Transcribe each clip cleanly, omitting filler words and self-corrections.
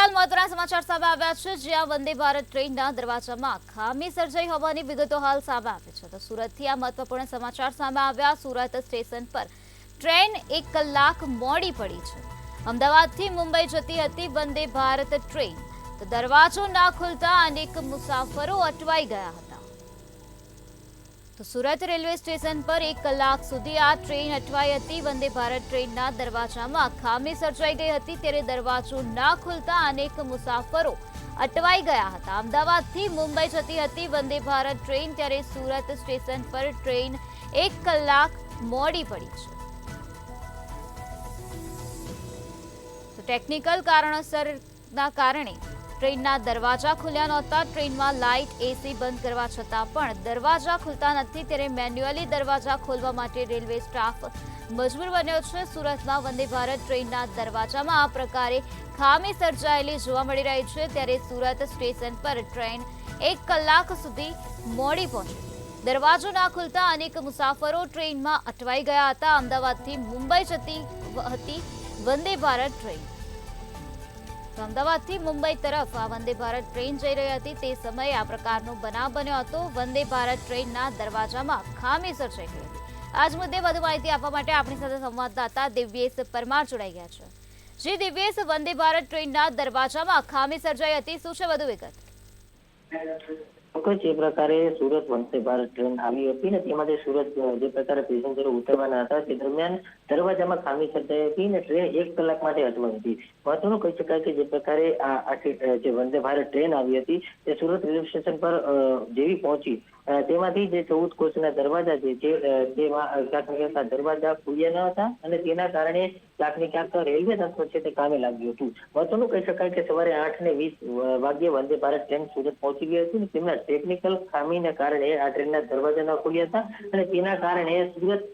હાલ મહત્વના સમાચાર સામે આવ્યા છે, જ્યાં વંદે ભારત ટ્રેનના દરવાજામાં ખામી સર્જાઈ હોવાની વિગતો હાલ સામે આવી છે. તો સુરતથી આ મહત્વપૂર્ણ સમાચાર સામે આવ્યા. સુરત સ્ટેશન પર ટ્રેન 1 કલાક મોડી પડી છે. અમદાવાદથી મુંબઈ જતી હતી વંદે ભારત ટ્રેન. તો દરવાજો ના ખુલતા અનેક મુસાફરો અટવાઈ ગયા હતા. તો સુરત રેલવે સ્ટેશન પર 1 કલાક સુધી આ ટ્રેન અટવાઈ હતી. વંદે ભારત ટ્રેનના દરવાજામાં ખામી સર્જાઈ ગઈ હતી, ત્યારે દરવાજો ના ખુલતા અનેક મુસાફરો અટવાઈ ગયા હતા. અમદાવાદથી મુંબઈ જતી હતી વંદે ભારત ટ્રેન, ત્યારે સુરત સ્ટેશન પર ટ્રેન 1 કલાક મોડી પડી છે. તો ટેકનિકલ કારણોસરના કારણે ટ્રેનના દરવાજા ખુલ્યા નહોતા. ટ્રેનમાં લાઇટ એસી બંધ કરવા છતાં પણ દરવાજા ખુલતા નથી, ત્યારે મેન્યુઅલી દરવાજા ખોલવા માટે રેલવે સ્ટાફ મજબૂર બન્યો છે. સુરતમાં વંદે ભારત ટ્રેનના દરવાજામાં આ પ્રકારે ખામી સર્જાયેલી જોવા મળી રહી છે, ત્યારે સુરત સ્ટેશન પર ટ્રેન 1 કલાક સુધી મોડી પહોંચી. દરવાજો ના ખુલતા અનેક મુસાફરો ટ્રેનમાં અટવાઈ ગયા હતા. અમદાવાદથી મુંબઈ જતી હતી વંદે ભારત ટ્રેન. અમદાવાદથી મુંબઈ તરફ આ વંદે ભારત ટ્રેન જઈ રહી હતી, તે સમયે આ પ્રકારનો બનાવ બન્યો હતો. વંદે ભારત ટ્રેનના દરવાજામાં ખામી સર્જાઈ ગઈ હતી. આજ મુદ્દે વધુ માહિતી આપવા માટે આપણી સાથે સંવાદદાતા દિવ્યેશ પરમાર જોડાઈ ગયા છે. જી દિવ્યેશ, વંદે ભારત ટ્રેનના દરવાજામાં ખામી સર્જાઈ હતી, શું છે વધુ વિગત? ચોક્કસ જે પ્રકારે સુરત વંદે ભારત ટ્રેન આવી હતી ને તેમાંથી સુરત જે પ્રકારે પેસેન્જરો ઉતરવાના હતા તે દરમિયાન દરવાજામાં ખામી સર્જાઈ હતી ને ટ્રેન 1 કલાક માટે અટવાઈ હતી. મહત્વનું કહી શકાય કે જે પ્રકારે જે વંદે ભારત ટ્રેન આવી હતી તે સુરત રેલવે સ્ટેશન પર જેવી પહોંચી તેમાંથી જે 14 કોચના દરવાજા છે તેમાં ક્યાંક દરવાજા ખુલ્યા ન હતા અને તેના કારણે ક્યાંક રેલવે તંત્ર છે તે કામે લાગ્યું હતું. મહત્વનું કહી શકાય કે સવારે 8:20 વાગ્યે વંદે ભારત ટ્રેન સુરત પહોંચી ગઈ હતી. તેમના ટેકનિકલ ખામીને કારણે આ ટ્રેનના દરવાજા ન ખુલ્યા હતા અને તેના કારણે સુરત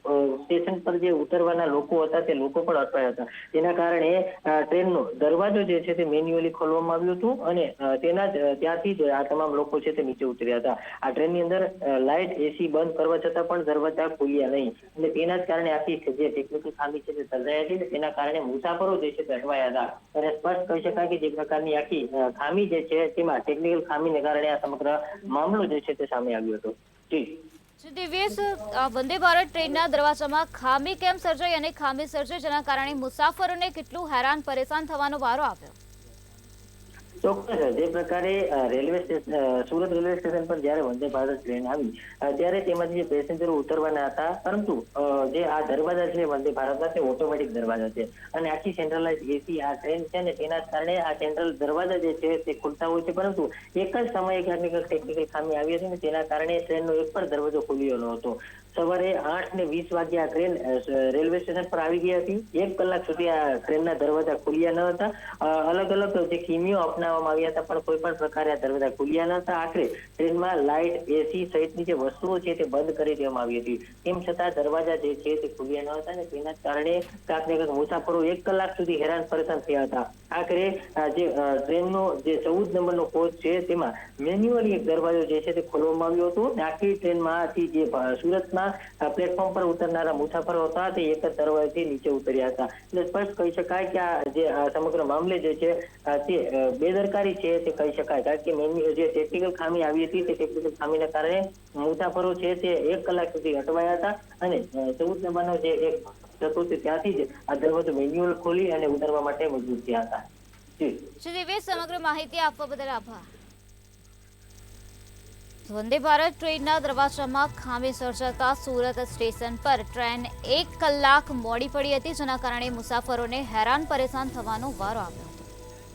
સ્ટેશન પર જે ઉતરવાના લોકો હતા તે લોકો પણ અટવાયા હતા. તેના કારણે ટ્રેનનો દરવાજો જે છે તે મેન્યુઅલી ખોલવામાં આવ્યું હતું અને ત્યાંથી જ આ તમામ લોકો છે તે નીચે ઉતર્યા હતા. આ ટ્રેનની અંદર લાઇટ એસી બંધ કરવા છતાં પણ દરવાજા ખુલ્યા નહીં અને તેના જ કારણે આખી જે ટેકનિકલ ખામી છે તે સર્જાઈ હતી. તેના કારણે મુસાફરો જે છે તે અટવાયા હતા અને સ્પષ્ટ કહી શકાય કે જે પ્રકારની આખી ખામી જે છે તેમાં ટેકનિકલ ખામીને કારણે આ સમગ્ર મામલો જે છે તે સામે આવ્યો હતો. દિવ્યેશ, વંદે ભારત ટ્રેનના દરવાજામાં ખામી કેમ સર્જાઈ અને ખામી સર્જાઈ જેના કારણે મુસાફરોને કેટલું હેરાન પરેશાન થવાનો વારો આવ્યો? ચોક્કસ જે પ્રકારે સુરત રેલવે સ્ટેશન પર જયારે વંદે ભારત ટ્રેન આવી ત્યારે તેમાંથી જે પેસેન્જરો ઉતરવાના હતા, પરંતુ જે આ દરવાજા છે વંદે ભારતના તે ઓટોમેટિક દરવાજા છે અને આખી સેન્ટ્રલાઇઝ એસી આ ટ્રેન છે ને તેના કારણે આ સેન્ટ્રલ દરવાજા જે છે તે ખુલતા હોય છે, પરંતુ એક જ સમયે ક્યાંક ટેકનિકલ ખામી આવી હતી ને તેના કારણે ટ્રેનનો એક પણ દરવાજો ખુલ્યો ન હતો. સવારે 8:20 વાગ્યે આ ટ્રેન રેલવે સ્ટેશન પર આવી ગઈ હતી. 1 કલાક સુધી આ ટ્રેનના દરવાજા ખુલ્યા ન હતા. અલગ અલગ જે કિમીઓ અપનાવવામાં આવ્યા હતા પણ કોઈ પણ પ્રકારે આ દરવાજા ખુલ્યા ન હતા. આખરે ટ્રેનમાં લાઇટ એસી સહિતની જે વસ્તુઓ છે તે બંધ કરી દેવામાં આવી હતી. તેમ છતાં દરવાજા જે છે તે ખુલ્યા ન હતા અને તેના કારણે ક્યાંક મુસાફરો 1 કલાક સુધી હેરાન પરેશાન થયા હતા. આખરે જે ટ્રેનનો જે 14 નંબરનો કોચ છે તેમાં મેન્યુઅલી એક દરવાજો જે છે તે ખોલવામાં આવ્યો હતો. આખી ટ્રેનમાંથી જે સુરતમાં પ્લેટફોર્મ પર ઉતરનારા મુસાફરો હતા તે એક જ દરવાજેથી નીચે ઉતર્યા હતા. એટલે સ્પષ્ટ કહી શકાય કે આ જે સમગ્ર મામલે જે છે તે બેદરકારી છે તે કહી શકાય, કારણ કે જે ટેકનિકલ ખામી આવી હતી તે ટેકનિકલ ખામીને કારણે મુસાફરો છે તે 1 કલાક સુધી અટવાયા હતા અને 14 નંબરનો જે એક હતો તે ત્યાંથી જ આ દરવાજો મેન્યુઅલ ખોલી અને ઉતરવા માટે મજબૂર થયા હતા. દિવ્યેશ, સમગ્ર માહિતી આપવા બદલ આભાર. વંદે ભારત ટ્રેનના દરવાજામાં ખામી સર્જાતા સુરત સ્ટેશન પર ટ્રેન 1 કલાક મોડી પડી હતી, જેના કારણે મુસાફરોને હેરાન પરેશાન થવાનો વારો આવ્યો.